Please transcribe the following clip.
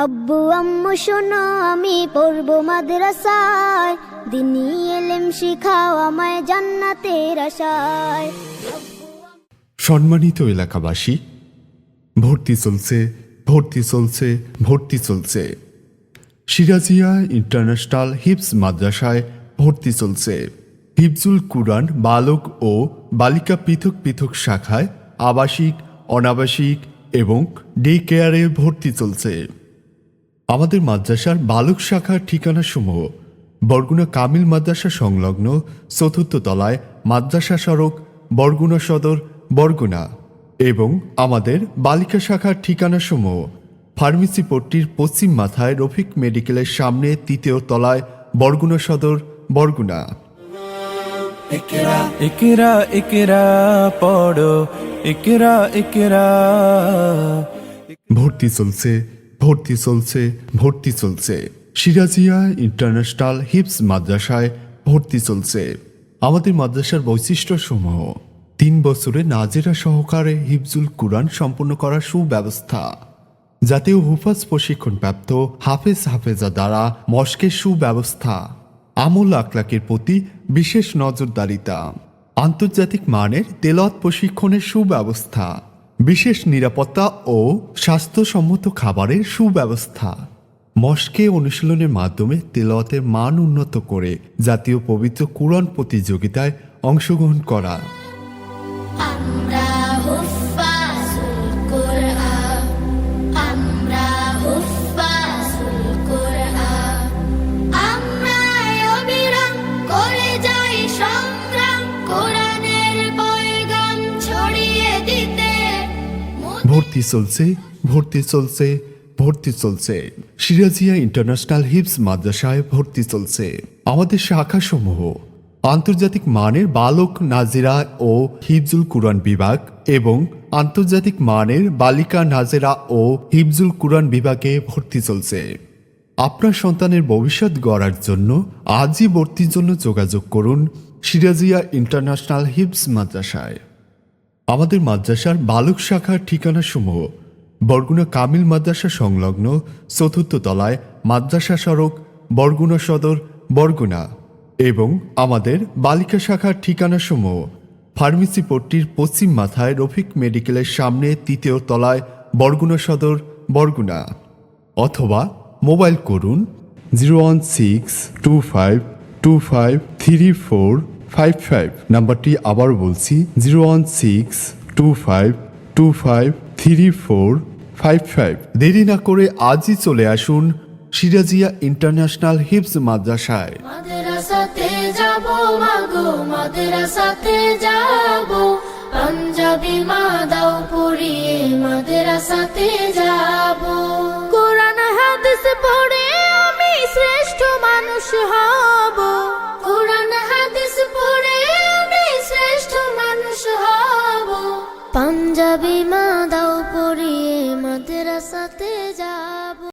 আব্বু আম্মু শোনো আমি পড়বো মাদ্রাসায়, দিনী ইলম শিখাও আমায় জান্নাতের আশায়। সম্মানিত এলাকাবাসী, ভর্তি চলছে, ভর্তি চলছে, ভর্তি চলছে। সিরাজিয়া ইন্টারন্যাশনাল হিফজ মাদ্রাসায় ভর্তি চলছে। হিফজুল কুরআন বালক ও বালিকা পৃথক পৃথক শাখায় আবাসিক, অনাবাসিক এবং ডে কেয়ারে ভর্তি চলছে। আমাদের মাদ্রাসার বালক শাখার ঠিকানাসমূহ: বরগুনা কামিল মাদ্রাসা সংলগ্ন ৪র্থ তলায় মাদ্রাসা সড়ক, বরগুনা সদর, বরগুনা। এবং আমাদের বালিকা শাখার ঠিকানাসমূহ: ফার্মেসি পট্টির পশ্চিম মাথায় রফিক মেডিকেলের সামনে ৩য় তলায়, বরগুনা সদর, বরগুনা। ইকরা ইকরা ইকরা পড়ো, ইকরা ইকরা। ভর্তি চলছে, ভর্তি চলছে, ভর্তি চলছে। সিরাজিয়া ইন্টারন্যাশনাল হিফজ মাদ্রাসায় ভর্তি চলছে। আমাদের মাদ্রাসার বৈশিষ্ট্যসমূহ: ৩ বছরে নাজেরা সহকারে হিফজুল কুরআন সম্পন্ন করার সুব্যবস্থা, জাতীয় হুফাজ প্রশিক্ষণপ্রাপ্ত হাফেজ হাফেজা দ্বারা মস্কের সুব্যবস্থা, আমল আখলাকের প্রতি বিশেষ নজরদারিতা, আন্তর্জাতিক মানের তেলাওয়াত প্রশিক্ষণের সুব্যবস্থা, বিশেষ নিরাপত্তা ও স্বাস্থ্যসম্মত খাবারের সুব্যবস্থা, মস্কে অনুশীলনের মাধ্যমে তেলাওয়াতের মান উন্নত করে জাতীয় পবিত্র কুরআন প্রতিযোগিতায় অংশগ্রহণ করা। আমরা হুফাজুল কুরআন, আমরা হুফাজুল কুরআন, আমরা অবিরাম করে যাই সংগ্রাম কোরআনের পয়গাম ছড়িয়ে দিতে। ভর্তি চলছে, ভর্তি চলছে, ভর্তি চলছে। সিরাজিয়া ইন্টারন্যাশনাল হিফজ মাদ্রাসায় ভর্তি চলছে। আমাদের শাখাসমূহ: আন্তর্জাতিক মানের বালক নাজেরা ও হিফজুল কুরআন বিভাগ এবং আন্তর্জাতিক মানের বালিকা নাজেরা ও হিফজুল কুরআন বিভাগে ভর্তি চলছে। আপনার সন্তানের ভবিষ্যৎ গড়ার জন্য আজই ভর্তির জন্য যোগাযোগ করুন সিরাজিয়া ইন্টারন্যাশনাল হিফজ মাদ্রাসায়। আমাদের মাদ্রাসার বালক শাখার ঠিকানাসমূহ: বরগুনা কামিল মাদ্রাসা সংলগ্ন ৪র্থ তলায় মাদ্রাসা সড়ক, বরগুনা সদর, বরগুনা। এবং আমাদের বালিকা শাখার ঠিকানাসমূহ: ফার্মেসি পট্টির পশ্চিম মাথায় রফিক মেডিকেলের সামনে ৩য় তলায়, বরগুনা সদর, বরগুনা। অথবা মোবাইল করুন 01625253455। নাম্বারটি আবার বলছি 01625253455। দেরি না করে আজই চলে আসুন সিরাজিয়া ইন্টারন্যাশনাল হিফজ মাদ্রাসায়। মাদ্রাসাতে যাব মাগো, মাদ্রাসাতে যাব, পাঞ্জাবি মা দাও পড়িয়ে মাদ্রাসাতে যাব। কোরআন হাদিস পড়ে আমি শ্রেষ্ঠ মানুষ হব।